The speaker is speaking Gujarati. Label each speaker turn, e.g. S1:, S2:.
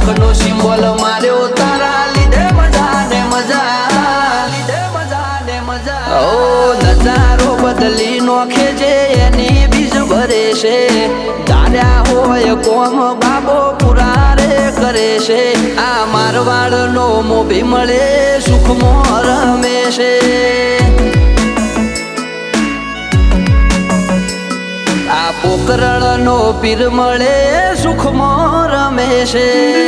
S1: લાખનો સિમ્બોલ માર્યો તારા લીધે મજા ને મજા, લીધે મજા ને મજા. ઓ નજારો બદલી નોખે છે એની બીજ ભરે છે. ધાર્યા હોય કોમ બાબો પૂરા રે કરે છે. આ મારવાડનો મોભી મળે સુખમાં રમે છે. આ પોકરણનો પીર મળે સુખમાં રમે છે.